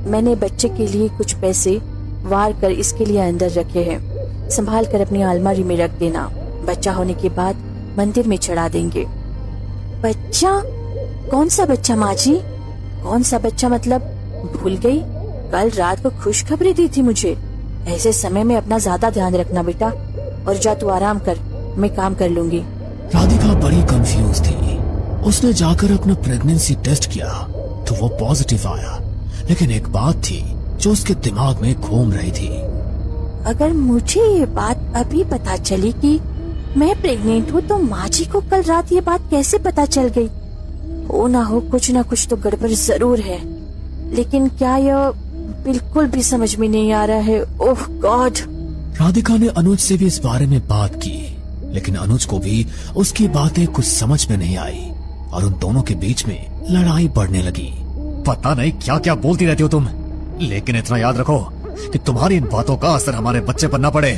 मैंने बच्चे के लिए कुछ पैसे वार कर इसके लिए अंदर रखे हैं, संभाल कर अपनी अलमारी में रख देना। बच्चा होने के बाद मंदिर में चढ़ा देंगे। बच्चा? कौन सा बच्चा माँ जी? कौन सा बच्चा मतलब? भूल गई? कल रात को खुशखबरी दी थी मुझे। ऐसे समय में अपना ज्यादा ध्यान रखना बेटा, और जा तू आराम कर, मैं काम कर लूंगी। राधिका बड़ी कंफ्यूज थी। उसने जाकर अपना प्रेगनेंसी टेस्ट किया तो वो पॉजिटिव आया, लेकिन एक बात थी जो उसके दिमाग में घूम रही थी। अगर मुझे ये बात अभी पता चली कि मैं प्रेग्नेंट हूँ तो माँ जी को कल रात ये बात कैसे पता चल गई? हो ना हो कुछ ना कुछ तो गड़बड़ जरूर है, लेकिन क्या यह बिल्कुल भी समझ में नहीं आ रहा है। ओह गॉड। राधिका ने अनुज से भी इस बारे में बात की, लेकिन अनुज को भी उसकी बातें कुछ समझ में नहीं आई और उन दोनों के बीच में लड़ाई बढ़ने लगी। पता नहीं क्या क्या बोलती रहती हो तुम, लेकिन इतना याद रखो कि तुम्हारी इन बातों का असर हमारे बच्चे पर न पड़े।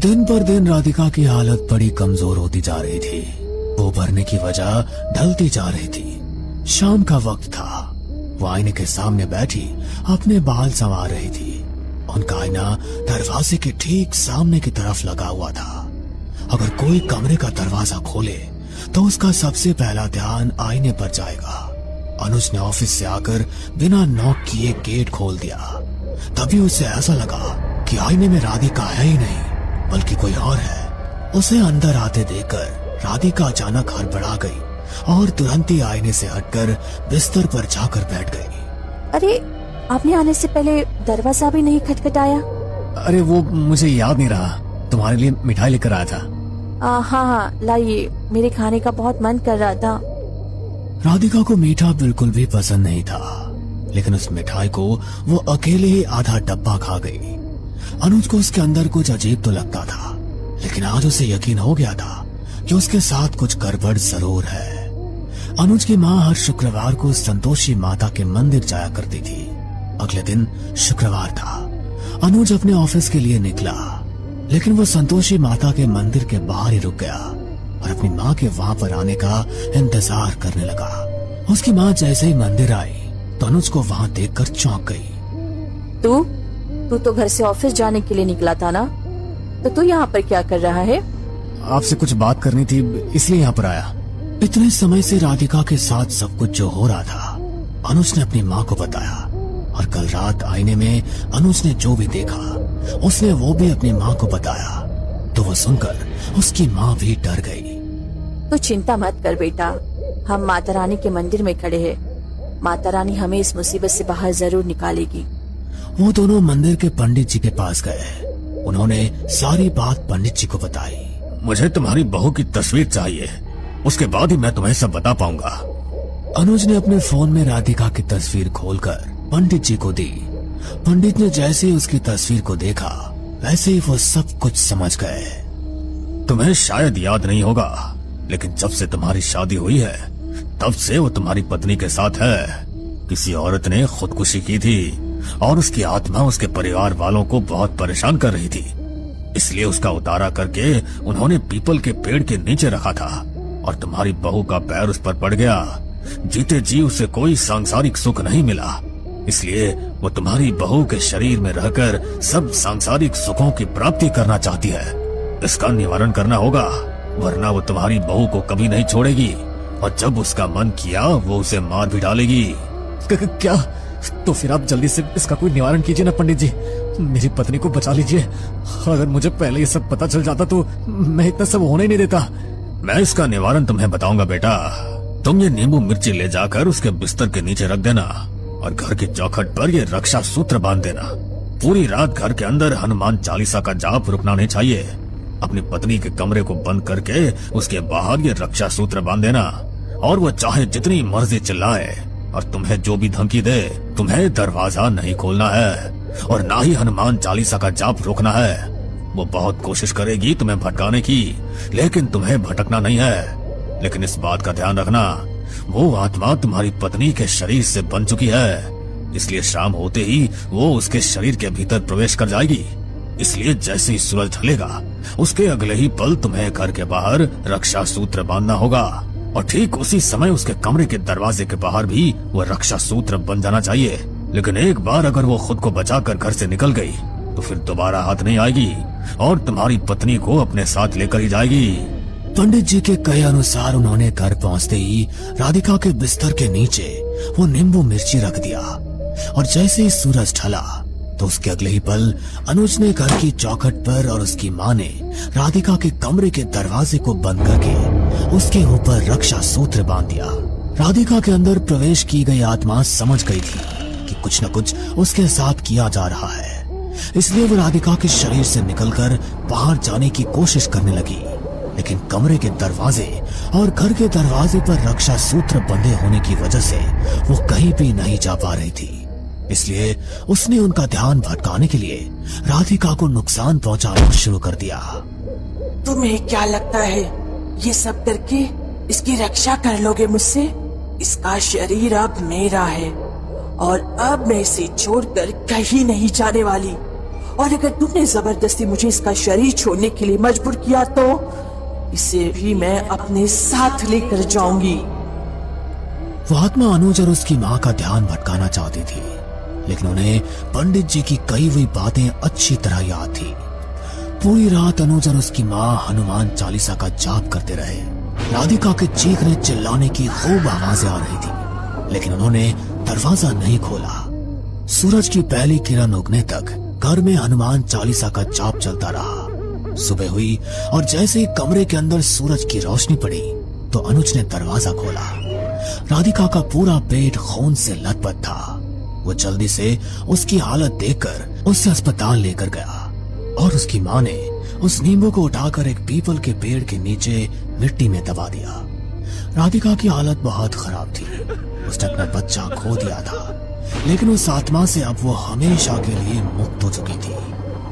दिन पर दिन राधिका की हालत बड़ी कमजोर होती जा रही थी। वो भरने की वजह ढलती जा रही थी। शाम का वक्त था। वो आईने के सामने बैठी अपने बाल संवार रही थी। उनका आईना दरवाजे के ठीक सामने की तरफ लगा हुआ था। अगर कोई कमरे का दरवाजा खोले तो उसका सबसे पहला ध्यान आईने पर जाएगा। अनुज ने ऑफिस से आकर बिना नॉक किए गेट खोल दिया। तभी उसे ऐसा लगा कि आईने में राधिका है ही नहीं बल्कि कोई और है। उसे अंदर आते देखकर राधिका अचानक हड़बड़ा गई और तुरंत ही आईने से हटकर बिस्तर पर जाकर बैठ गई। अरे, आपने आने से पहले दरवाजा भी नहीं खटखटाया? अरे वो मुझे याद नहीं रहा, तुम्हारे लिए मिठाई लेकर आया था। हाँ, लाइए, मेरे खाने का बहुत मन कर रहा था। राधिका को मीठा बिल्कुल भी पसंद नहीं था, लेकिन उस मिठाई को वो अकेले ही आधा डब्बा खा गई। अनुज को उसके अंदर कुछ अजीब तो लगता था, लेकिन आज उसे यकीन हो गया था कि उसके साथ कुछ गड़बड़ जरूर है। अनुज की माँ हर शुक्रवार को संतोषी माता के मंदिर जाया करती थी। अगले दिन शुक्रवार था। अनुज अपने ऑफिस के लिए निकला, लेकिन वो संतोषी माता के मंदिर के बाहर ही रुक गया और अपनी माँ के वहां पर आने का इंतजार करने लगा। उसकी माँ जैसे ही मंदिर आई तो अनुज को वहां देखकर चौंक गई। तू तो घर से ऑफिस जाने के लिए निकला था ना, तो तू यहाँ पर क्या कर रहा है? आपसे कुछ बात करनी थी, इसलिए यहाँ पर आया। इतने समय से राधिका के साथ सब कुछ जो हो रहा था अनुज ने अपनी माँ को बताया, और कल रात आईने में अनुज ने जो भी देखा उसने वो भी अपनी माँ को बताया। तो वो सुनकर उसकी माँ भी डर गई। तो चिंता मत कर बेटा, हम माता रानी के मंदिर में खड़े हैं। माता रानी हमें इस मुसीबत से बाहर जरूर निकालेगी। वो दोनों मंदिर के पंडित जी के पास गए। उन्होंने सारी बात पंडित जी को बताई। मुझे तुम्हारी बहू की तस्वीर चाहिए, उसके बाद ही मैं तुम्हें सब बता पाऊंगा। अनुज ने अपने फोन में राधिका की तस्वीर खोलकर पंडित जी को दी। पंडित ने जैसे ही उसकी तस्वीर को देखा वैसे ही वो सब कुछ समझ गए। तुम्हें शायद याद नहीं होगा, लेकिन जब से तुम्हारी शादी हुई है तब से वो तुम्हारी पत्नी के साथ है। किसी औरत ने खुदकुशी की थी और उसकी आत्मा उसके परिवार वालों को बहुत परेशान कर रही थी। इसलिए उसका उतारा करके उन्होंने पीपल के पेड़ के नीचे रखा था और तुम्हारी बहू का पैर उस पर पड़ गया। जीते जी उसे कोई सांसारिक सुख नहीं मिला, इसलिए वो तुम्हारी बहू के शरीर में रहकर सब सांसारिक सुखों की प्राप्ति करना चाहती है। इसका निवारण करना होगा, वरना वो तुम्हारी बहू को कभी नहीं छोड़ेगी और जब उसका मन किया वो उसे मार भी डालेगी। क्या? तो फिर आप जल्दी से इसका कोई निवारण कीजिए ना पंडित जी, मेरी पत्नी को बचा लीजिए। अगर मुझे पहले ये सब पता चल जाता तो मैं इतना सब होने ही नहीं देता। मैं इसका निवारण तुम्हें बताऊंगा बेटा। तुम ये नींबू मिर्ची ले जाकर उसके बिस्तर के नीचे रख देना और घर की चौखट पर ये रक्षा सूत्र बांध देना। पूरी रात घर के अंदर हनुमान चालीसा का जाप रुकना नहीं चाहिए। अपनी पत्नी के कमरे को बंद करके उसके बाहर ये रक्षा सूत्र बांध देना, और वो चाहे जितनी मर्जी चिल्लाए और तुम्हें जो भी धमकी दे, तुम्हें दरवाजा नहीं खोलना है और ना ही हनुमान चालीसा का जाप रोकना है। वो बहुत कोशिश करेगी तुम्हें भटकाने की, लेकिन तुम्हें भटकना नहीं है। लेकिन इस बात का ध्यान रखना, वो आत्मा तुम्हारी पत्नी के शरीर से बन चुकी है, इसलिए शाम होते ही वो उसके शरीर के भीतर प्रवेश कर जाएगी। इसलिए जैसे ही सूरज ढलेगा उसके अगले ही पल तुम्हें घर के बाहर रक्षा सूत्र बांधना होगा, और ठीक उसी समय उसके कमरे के दरवाजे के बाहर भी वो रक्षा सूत्र बन जाना चाहिए। लेकिन एक बार अगर वो खुद को बचाकर घर से निकल गई तो फिर दोबारा हाथ नहीं आएगी और तुम्हारी पत्नी को अपने साथ लेकर ही जाएगी। पंडित जी के कहे अनुसार उन्होंने घर पहुंचते ही राधिका के बिस्तर के नीचे वो नींबू मिर्ची रख दिया और जैसे ही सूरज ढला तो उसके अगले ही पल अनुज ने घर की चौखट पर और उसकी माँ ने राधिका के कमरे के दरवाजे को बंद करके उसके ऊपर रक्षा सूत्र बांध दिया। राधिका के अंदर प्रवेश की गई आत्मा समझ गई थी कि कुछ न कुछ उसके साथ किया जा रहा है, इसलिए वो राधिका के शरीर से निकलकर बाहर जाने की कोशिश करने लगी। लेकिन कमरे के दरवाजे और घर के दरवाजे पर रक्षा सूत्र बंधे होने की वजह से वो कहीं भी नहीं जा पा रही थी, इसलिए उसने उनका ध्यान भटकाने के लिए राधिका को नुकसान पहुंचाना शुरू कर दिया। तुम्हें क्या लगता है ये सब करके इसकी रक्षा कर लोगे मुझसे? इसका शरीर अब मेरा है और अब मैं इसे छोड़कर कहीं नहीं जाने वाली। और अगर तुमने जबरदस्ती मुझे इसका शरीर छोड़ने के लिए मजबूर किया तो इसे भी मैं अपने साथ लेकर जाऊंगी। वो आत्मा अनुज और उसकी माँ का ध्यान भटकाना चाहती थी, लेकिन उन्हें पंडित जी की कही हुई बातें अच्छी तरह याद थी। पूरी रात अनुज और उसकी माँ हनुमान चालीसा का जाप करते रहे। राधिका के चीखने चिल्लाने की खूब आवाजें आ रही थी, लेकिन उन्होंने दरवाजा नहीं खोला। सूरज की पहली किरण उगने तक घर में हनुमान चालीसा का जाप चलता रहा। सुबह हुई और जैसे ही कमरे के अंदर सूरज की रोशनी पड़ी तो अनुज ने दरवाजा खोला। राधिका का पूरा पेट खून से लथपथ था। वो जल्दी से उसकी हालत देखकर उसे अस्पताल लेकर गया और उसकी माँ ने उस नींबू को उठाकर एक पीपल के पेड़ के नीचे मिट्टी में दबा दिया। राधिका की हालत बहुत खराब थी। उसने अपना बच्चा खो दिया था, लेकिन उस आत्मा से अब वो हमेशा के लिए मुक्त हो चुकी थी।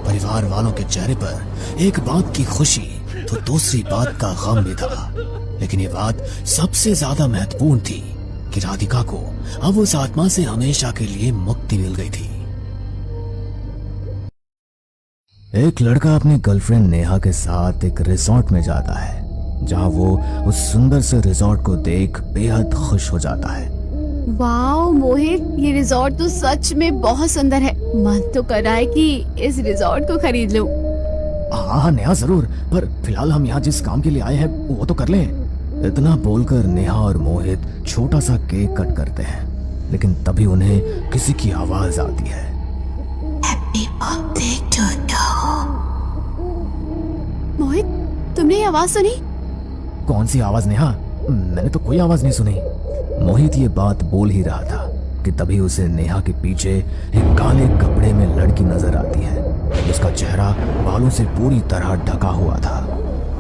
परिवार वालों के चेहरे पर एक बात की खुशी तो दूसरी बात का गम भी था, लेकिन ये बात सबसे ज्यादा महत्वपूर्ण थी कि राधिका को अब उस आत्मा से हमेशा के लिए मुक्ति मिल गई थी। एक लड़का अपनी गर्लफ्रेंड नेहा के साथ एक रिजॉर्ट में जाता है, जहां वो उस सुंदर से रिजॉर्ट को देख बेहद खुश हो जाता है। वाओ मोहित, ये रिजॉर्ट तो सच में बहुत सुंदर है। मन तो कर रहा है कि इस रिजॉर्ट को खरीद लूं। हाँ नेहा जरूर, पर फिलहाल हम यहाँ जिस काम के लिए आए हैं वो तो कर लें। इतना बोलकर नेहा और मोहित छोटा सा केक कट करते हैं, लेकिन तभी उन्हें किसी की आवाज आती है। मोहित, तुमने ये आवाज सुनी? कौन सी आवाज नेहा? मैंने तो कोई आवाज नहीं सुनी। मोहित ये बात बोल ही रहा था कि तभी उसे नेहा के पीछे एक काले कपड़े में लड़की नजर आती है, जिसका चेहरा बालों से पूरी तरह ढका हुआ था।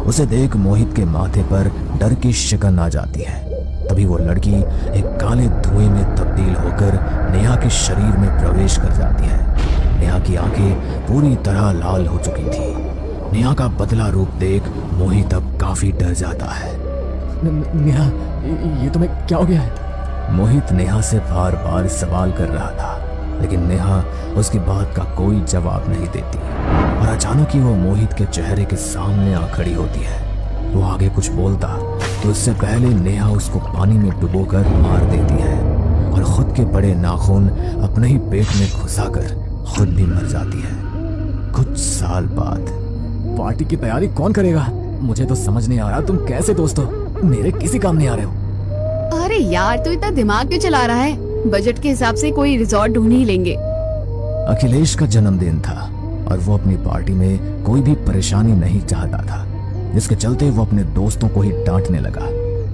उसे देख मोहित के माथे पर डर की शिकन आ जाती है। तभी वो लड़की एक काले धुएं में तब्दील होकर नेहा के शरीर में प्रवेश कर जाती है। नेहा की आंखें पूरी तरह लाल हो चुकी थी। नेहा का बदला रूप देख मोहित अब काफी डर जाता है। नेहा, ये तुम्हें क्या हो गया है? मोहित नेहा से बार बार सवाल कर रहा था, लेकिन नेहा उसकी बात का कोई जवाब नहीं देती और अचानक ही वो मोहित के चेहरे के सामने आ खड़ी होती है। वो आगे कुछ बोलता तो उससे पहले नेहा उसको पानी में डुबोकर मार देती है और खुद के बड़े नाखून अपने ही पेट में घुसाकर खुद भी मर जाती है। कुछ साल बाद पार्टी की तैयारी कौन करेगा? मुझे तो समझ नहीं आ रहा तुम कैसे दोस्त हो, मेरे किसी काम नहीं आ रहे हो। अरे यार, तू इतना दिमाग क्यों चला रहा है? बजट के हिसाब से कोई रिजॉर्ट ढूंढ ही लेंगे। अखिलेश का जन्मदिन था और वो अपनी पार्टी में कोई भी परेशानी नहीं चाहता था, जिसके चलते वो अपने दोस्तों को ही डांटने लगा।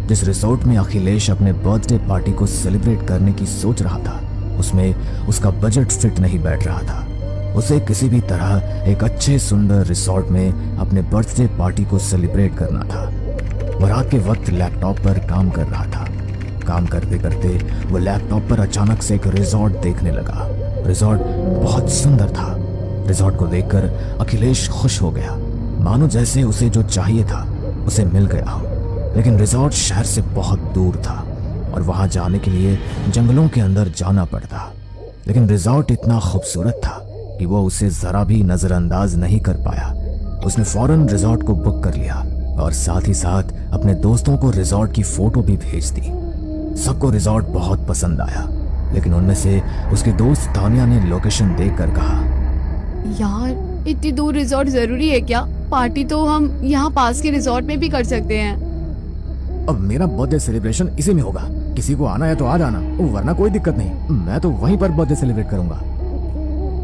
जिस रिजॉर्ट में अखिलेश अपने बर्थडे पार्टी को सेलिब्रेट करने की सोच रहा था, उसमें उसका बजट फिट नहीं बैठ रहा था। उसे किसी भी तरह एक अच्छे सुंदर रिजॉर्ट में अपने बर्थडे पार्टी को सेलिब्रेट करना था। वो रात के वक्त लैपटॉप पर काम कर रहा था। काम करते करते वो लैपटॉप पर अचानक से एक रिजॉर्ट देखने लगा। रिजॉर्ट बहुत सुंदर था। रिजॉर्ट को देखकर अखिलेश खुश हो गया, मानो जैसे उसे जो चाहिए था उसे मिल गया हो। लेकिन रिजॉर्ट शहर से बहुत दूर था और वहां जाने के लिए जंगलों के अंदर जाना पड़ता। लेकिन रिजॉर्ट इतना खूबसूरत था कि वो उसे जरा भी नजरअंदाज नहीं कर पाया। उसने फौरन रिजॉर्ट को बुक कर लिया और साथ ही साथ अपने दोस्तों को रिजॉर्ट की फोटो भी भेज दी। सबको रिजॉर्ट बहुत पसंद आया, लेकिन उनमें से उसके दोस्त तानिया ने लोकेशन देखकर कहा, यार इतनी दूर रिजॉर्ट जरूरी है क्या? पार्टी तो हम यहाँ पास के रिजॉर्ट में भी कर सकते हैं। अब मेरा बर्थडे सेलिब्रेशन इसी में होगा, किसी को आना है तो आ जाना, वरना कोई दिक्कत नहीं, मैं तो वहीं पर बर्थडे सेलिब्रेट करूंगा।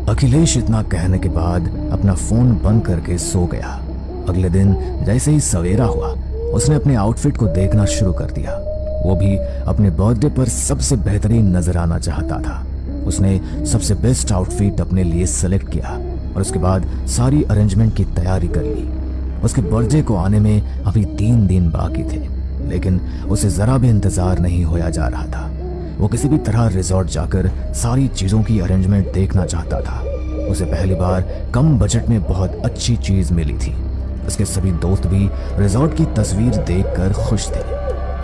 अखिलेश इतना कहने के बाद अपना फोन बंद करके सो गया। अगले दिन जैसे ही सवेरा हुआ, उसने अपने आउटफिट को देखना शुरू कर दिया। वो भी अपने बर्थडे पर सबसे बेहतरीन नजर आना चाहता था। उसने सबसे बेस्ट आउटफिट अपने लिए सेलेक्ट किया और उसके बाद सारी अरेंजमेंट की तैयारी कर ली। उसके बर्थडे को आने में अभी 3 दिन बाकी थे, लेकिन उसे जरा भी इंतजार नहीं होया जा रहा था। वो किसी भी तरह रिजॉर्ट जाकर सारी चीजों की अरेंजमेंट देखना चाहता था। उसे पहली बार कम बजट में बहुत अच्छी चीज मिली थी। उसके सभी दोस्त भी रिजॉर्ट की तस्वीर देखकर खुश थे।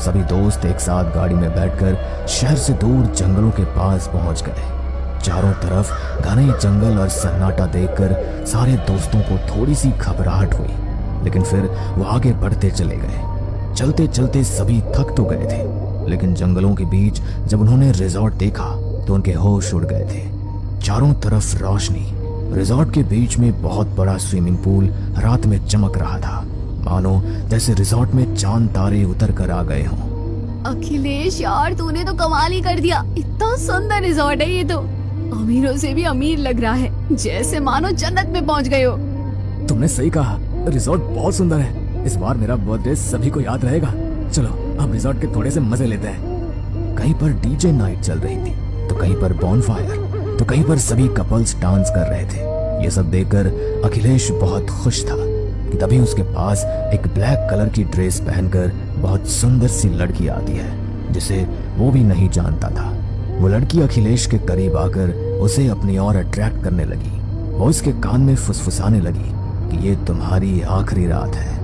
सभी दोस्त एक साथ गाड़ी में बैठकर शहर से दूर जंगलों के पास पहुंच गए। चारों तरफ घने जंगल और सन्नाटा देखकर सारे दोस्तों को थोड़ी सी घबराहट हुई, लेकिन फिर वो आगे बढ़ते चले गए। चलते चलते सभी थक तो गए थे, लेकिन जंगलों के बीच जब उन्होंने रिजॉर्ट देखा तो उनके होश उड़ गए थे। चारों तरफ रोशनी, रिजॉर्ट के बीच में बहुत बड़ा स्विमिंग पूल रात में चमक रहा था, मानो जैसे रिजॉर्ट में चांद तारे उतर कर आ गए हों। अखिलेश यार तूने तो कमाल ही कर दिया, इतना सुंदर रिजॉर्ट है ये तो, अमीरों से भी अमीर लग रहा है, जैसे मानो जन्नत में पहुंच गए हो। तुमने सही कहा, रिजॉर्ट बहुत सुंदर है। इस बार मेरा बर्थडे सभी को याद रहेगा। चलो अब रिजॉर्ट के थोड़े से मजे लेते हैं। कहीं पर डीजे नाइट चल रही थी, तो कहीं पर बॉनफायर, तो कहीं पर सभी कपल्स डांस कर रहे थे। ये सब देखकर अखिलेश बहुत खुश था कि तभी उसके पास एक ब्लैक कलर की ड्रेस पहनकर बहुत सुंदर सी लड़की आती है, जिसे वो भी नहीं जानता था। वो लड़की अखिलेश के करीब आकर उसे अपनी ओर अट्रैक्ट करने लगी। वो उसके कान में फुसफुसाने लगी कि ये तुम्हारी आखिरी रात है।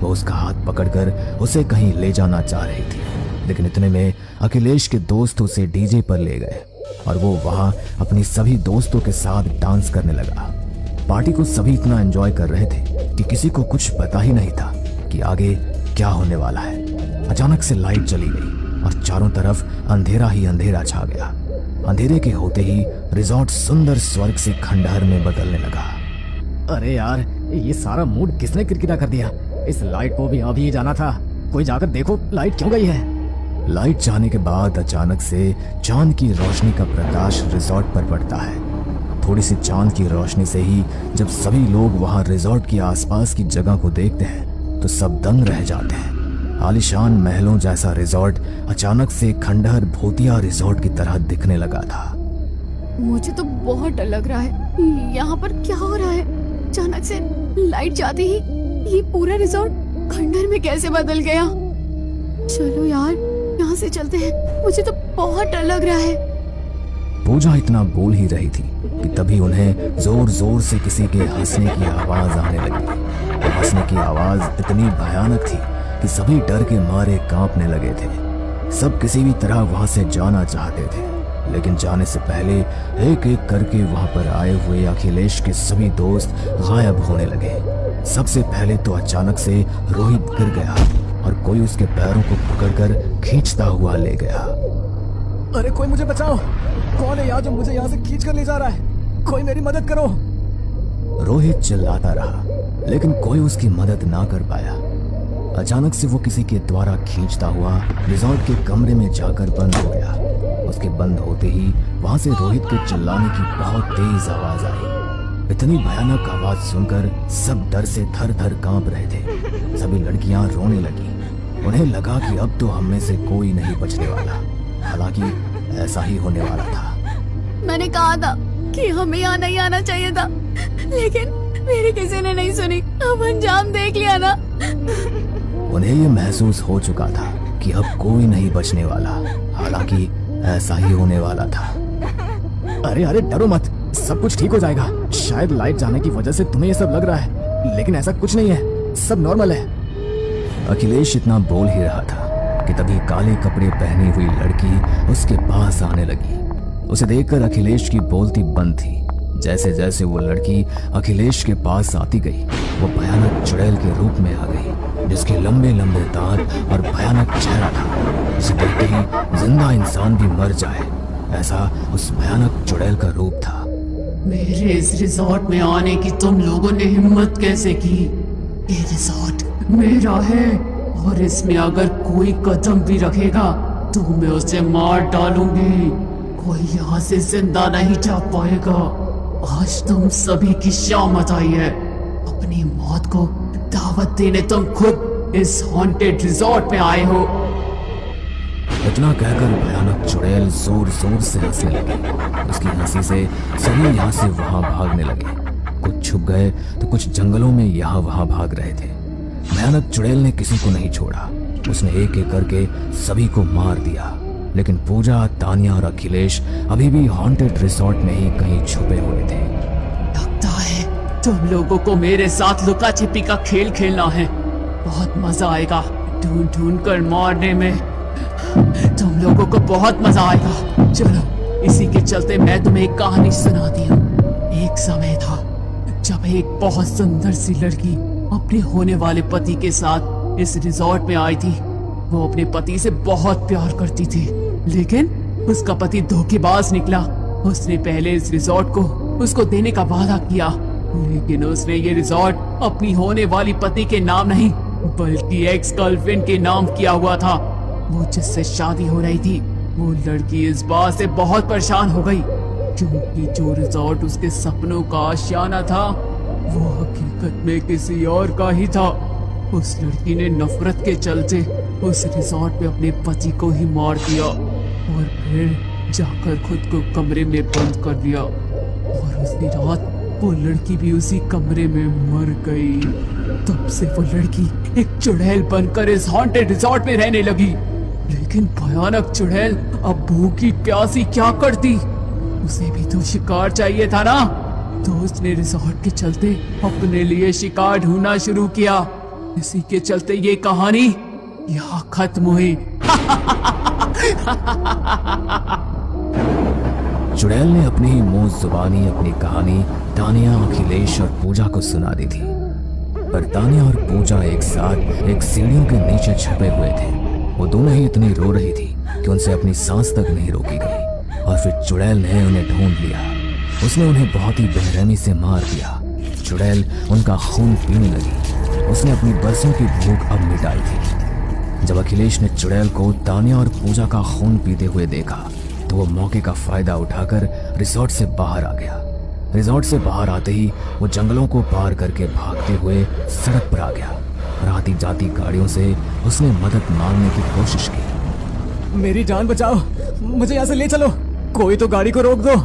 वो उसका हाथ पकड़कर उसे कहीं ले जाना चाह रही थी, लेकिन इतने में अखिलेश के दोस्त उसे डीजे पर ले गए और वो वहां अपनी सभी दोस्तों के साथ डांस करने लगा। पार्टी को सभी इतना एंजॉय कर रहे थे कि किसी को कुछ पता ही नहीं था कि आगे क्या होने वाला है। अचानक से लाइट चली गई और चारों तरफ अंधेरा ही अंधेरा छा गया। अंधेरे के होते ही रिजॉर्ट सुंदर स्वर्ग से खंडहर में बदलने लगा। अरे यार, ये सारा मूड किसने किरकिरा कर दिया? इस लाइट को भी अभी जाना था, कोई जाकर देखो लाइट क्यों गई है। लाइट जाने के बाद अचानक से चांद की रोशनी का प्रकाश रिजॉर्ट पर पड़ता है। थोड़ी सी चांद की रोशनी से ही जब सभी लोग वहां रिजॉर्ट के आसपास की जगह को देखते हैं तो सब दंग रह जाते हैं। आलीशान महलों जैसा रिजॉर्ट अचानक से खंडहर भूतिया रिजॉर्ट की तरह दिखने लगा था। मुझे तो बहुत डर लग रहा है, यहाँ पर क्या हो रहा है? अचानक से लाइट जाते ही ये पूरा रिजॉर्ट खंडहर में कैसे बदल गया? चलो यार यहाँ से चलते हैं, मुझे तो बहुत डर लग रहा है। पूजा इतना बोल ही रही थी कि तभी उन्हें जोर जोर से किसी के हंसने की आवाज आने लगी। हंसने की आवाज इतनी भयानक थी कि सभी डर के मारे कांपने लगे थे। सब किसी भी तरह वहां से जाना चाहते थे, लेकिन जाने से पहले एक एक करके वहां पर आए हुए अखिलेश के सभी दोस्त गायब होने लगे। सबसे पहले तो अचानक से रोहित गिर गया और कोई उसके पैरों को पकड़कर खींचता हुआ ले गया। अरे कोई मुझे बचाओ, कौन है यार जो मुझे यहाँ से खींच कर ले जा रहा है? कोई मेरी मदद करो। रोहित चिल्लाता रहा, लेकिन कोई उसकी मदद ना कर पाया। अचानक से वो किसी के द्वारा खींचता हुआ रिजॉर्ट के कमरे में जाकर बंद हो गया। उसके बंद होते ही वहां से रोहित के चिल्लाने की बहुत तेज आवाज आई। इतनी भयानक आवाज सुनकर सब डर से थर थर कांप रहे थे। सभी लड़कियां रोने लगी। उन्हें लगा कि अब तो हम में से कोई नहीं बचने वाला। हालांकि ऐसा ही होने वाला था। मैंने कहा था कि हमें यहाँ नहीं आना चाहिए था, लेकिन मेरी किसी ने नहीं सुनी। अब अंजाम देख लिया ना। उन्हें ये महसूस हो चुका था कि अब कोई नहीं बचने वाला। हालांकि ऐसा ही होने वाला था। अरे अरे डरो मत, सब कुछ ठीक हो जाएगा। शायद लाइट जाने की वजह से तुम्हें ये सब लग रहा है, लेकिन ऐसा कुछ नहीं है, सब नॉर्मल है। अखिलेश इतना बोल ही रहा था कि तभी काले कपड़े पहनी हुई लड़की उसके पास आने लगी। उसे देखकर अखिलेश की बोलती बंद थी। जैसे जैसे वो लड़की अखिलेश के पास आती गई, वो भयानक चुड़ैल के रूप में आ गई, जिसके लंबे लंबे दांत और भयानक चेहरा था। उसे देखते ही जिंदा इंसान भी मर जाए ऐसा उस भयानक चुड़ैल का रूप था। मेरे इस रिजॉर्ट में आने की तुम लोगों ने हिम्मत कैसे की? ये रिजॉर्ट मेरा है और इसमें अगर कोई कदम भी रखेगा तो मैं उसे मार डालूंगी। कोई यहाँ से जिंदा नहीं जा पाएगा। आज तुम सभी की शामत आई है। अपनी मौत को दावत देने तुम खुद इस हॉन्टेड रिजॉर्ट में आए हो। इतना कहकर भयानक चुड़ैल जोर जोर से हंसने लगी। उसकी हंसी से सभी यहाँ से वहां भागने लगे। कुछ छुप गए तो कुछ जंगलों में यहाँ वहां भाग रहे थे। भयानक चुड़ैल ने किसी को नहीं छोड़ा। उसने एक एक करके सभी को मार दिया। लेकिन पूजा, तानिया और अखिलेश अभी भी हॉन्टेड रिसोर्ट में ही कहीं छुपे हुए थे। लगता है तुम लोगों को मेरे साथ लुका छिपी का खेल खेलना है। बहुत मजा आएगा ढूंढ ढूंढ कर मारने में। तुम लोगों को बहुत मजा आएगा। चलो इसी के चलते मैं तुम्हें एक कहानी सुनाती हूँ। एक समय था जब एक बहुत सुंदर सी लड़की अपने होने वाले पति के साथ इस रिजॉर्ट में आई थी। वो अपने पति से बहुत प्यार करती थी, लेकिन उसका पति धोखेबाज निकला। उसने पहले इस रिजॉर्ट को उसको देने का वादा किया, लेकिन उसने ये रिजॉर्ट अपनी होने वाली पति के नाम नहीं बल्कि एक्स गर्लफ्रेंड के नाम किया हुआ था। वो जिससे शादी हो रही थी वो लड़की इस बात से बहुत परेशान हो गई क्योंकि जो रिजॉर्ट उसके सपनों का आशियाना था वो हकीकत में किसी और का ही था। उस लड़की ने नफरत के चलते उस रिजॉर्ट में अपने पति को ही मार दिया और फिर जाकर खुद को कमरे में बंद कर दिया। और उसी रात वो लड़की भी उसी कमरे में मर गई। तब से वो लड़की एक चुड़ैल बनकर इस हॉन्टेड रिजॉर्ट में रहने लगी। लेकिन भयानक चुड़ैल अब भूखी प्यासी क्या करती? उसे भी तो शिकार चाहिए था ना। तो उसने रिजॉर्ट के चलते अपने लिए शिकार ढूंढना शुरू किया। इसी के चलते ये कहानी यहाँ खत्म हुई। चुड़ैल ने अपनी ही मुंह जुबानी अपनी कहानी तानिया, अखिलेश और पूजा को सुना दी थी। पर तानिया और पूजा एक साथ एक सीढ़ियों के नीचे छुपे हुए थे। वो दोनों ही इतनी रो रही थी कि उनसे अपनी सांस तक नहीं रोकी गई। और फिर चुड़ैल ने उन्हें ढूंढ लिया। उसने उन्हें बहुत ही बेरहमी से मार दिया। चुड़ैल उनका खून पीने लगी। उसने अपनी बरसों की भूख अब मिटाई थी। जब अखिलेश ने चुड़ैल को तानिया और पूजा का खून पीते हुए देखा तो वो मौके का फायदा उठाकर रिजॉर्ट से बाहर आ गया। रिजॉर्ट से बाहर आते ही वो जंगलों को पार करके भागते हुए सड़क पर आ गया और आती जाती गाड़ियों से उसने मदद मांगने की कोशिश की। मेरी जान बचाओ, मुझे यहाँ से ले चलो। कोई तो गाड़ी को रोक दो,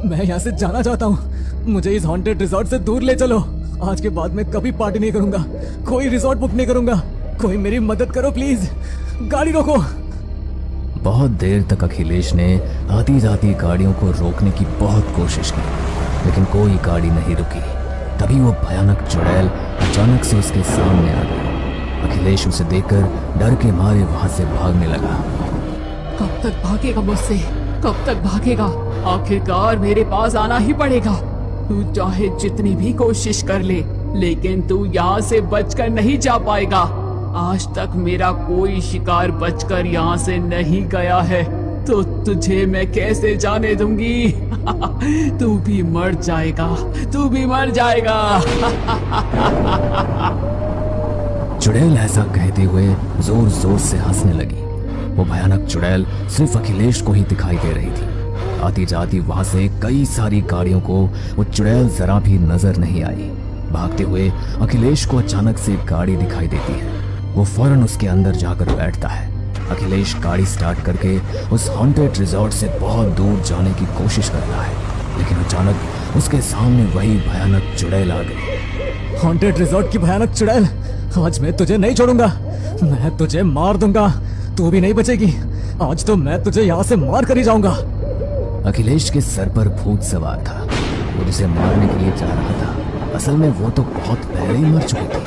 मैं यहाँ से जाना चाहता हूँ। मुझे इस हॉन्टेड रिजॉर्ट से दूर ले चलो। आज के बाद मैं कभी पार्टी नहीं करूंगा, कोई रिजॉर्ट बुक नहीं करूंगा। कोई मेरी मदद करो प्लीज, गाड़ी रोको। बहुत देर तक अखिलेश ने आती जाती गाड़ियों को रोकने की बहुत कोशिश की, लेकिन कोई गाड़ी नहीं रुकी। तभी वो भयानक चुड़ैल अचानक से उसके सामने आ गई। अखिलेश उसे देखकर डर के मारे वहां से भागने लगा। कब तक भागेगा मुझसे? कब तक भागेगा? आखिरकार मेरे पास आना ही पड़ेगा। तू चाहे जितनी भी कोशिश कर ले, लेकिन तू यहाँ से बचकर नहीं जा पाएगा। आज तक मेरा कोई शिकार बचकर यहाँ से नहीं गया है, तो तुझे मैं कैसे जाने दूंगी? तू भी मर जाएगा, तू भी मर जाएगा। चुड़ैल ऐसा कहते हुए जोर जोर से हंसने लगी। वो भयानक चुड़ैल सिर्फ अखिलेश को ही दिखाई दे रही थी। आती जाती वहां से कई सारी गाड़ियों को वो चुड़ैल जरा भी नजर नहीं आई। भागते हुए अखिलेश को अचानक से गाड़ी दिखाई देती है। वो फौरन उसके अंदर जाकर बैठता है। अखिलेश गाड़ी स्टार्ट करके उस हॉन्टेड रिजॉर्ट से बहुत दूर जाने की कोशिश करता है, लेकिन अचानक उसके सामने वही भयानक चुड़ैल आ गई। हॉन्टेड रिजॉर्ट की भयानक चुड़ैल, आज मैं तुझे नहीं छोड़ूंगा। मैं तुझे मार दूंगा, तू भी नहीं बचेगी। आज तो मैं तुझे यहाँ से मार कर ही जाऊंगा। अखिलेश के सर पर भूत सवार था। वो जिसे मारने के लिए जा रहा था, असल में वो तो बहुत पहले ही मर चुकी थी।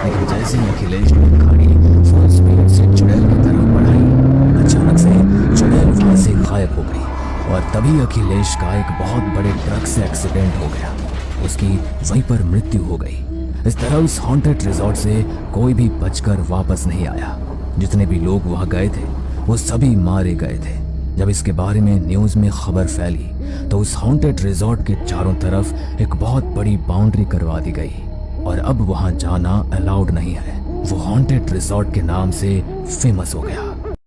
लेकिन जैसे ही अखिलेश ने गाड़ी फुल स्पीड से चुड़ैल की तरफ बढ़ाई, अचानक से चुड़ैल वहां से गायब हो गई। और तभी अखिलेश का एक बहुत बड़े ट्रक से एक्सीडेंट हो गया। उसकी वहीं पर मृत्यु हो गई। इस तरह उस हॉन्टेड रिजॉर्ट से कोई भी बचकर वापस नहीं आया। जितने भी लोग वहां गए थे वो सभी मारे गए थे। जब इसके बारे में न्यूज में खबर फैली तो उस हॉन्टेड रिजॉर्ट के चारों तरफ एक बहुत बड़ी बाउंड्री करवा दी गई और अब वहां जाना अलाउड नहीं है। वो हॉन्टेड रिजॉर्ट के नाम से फेमस हो गया।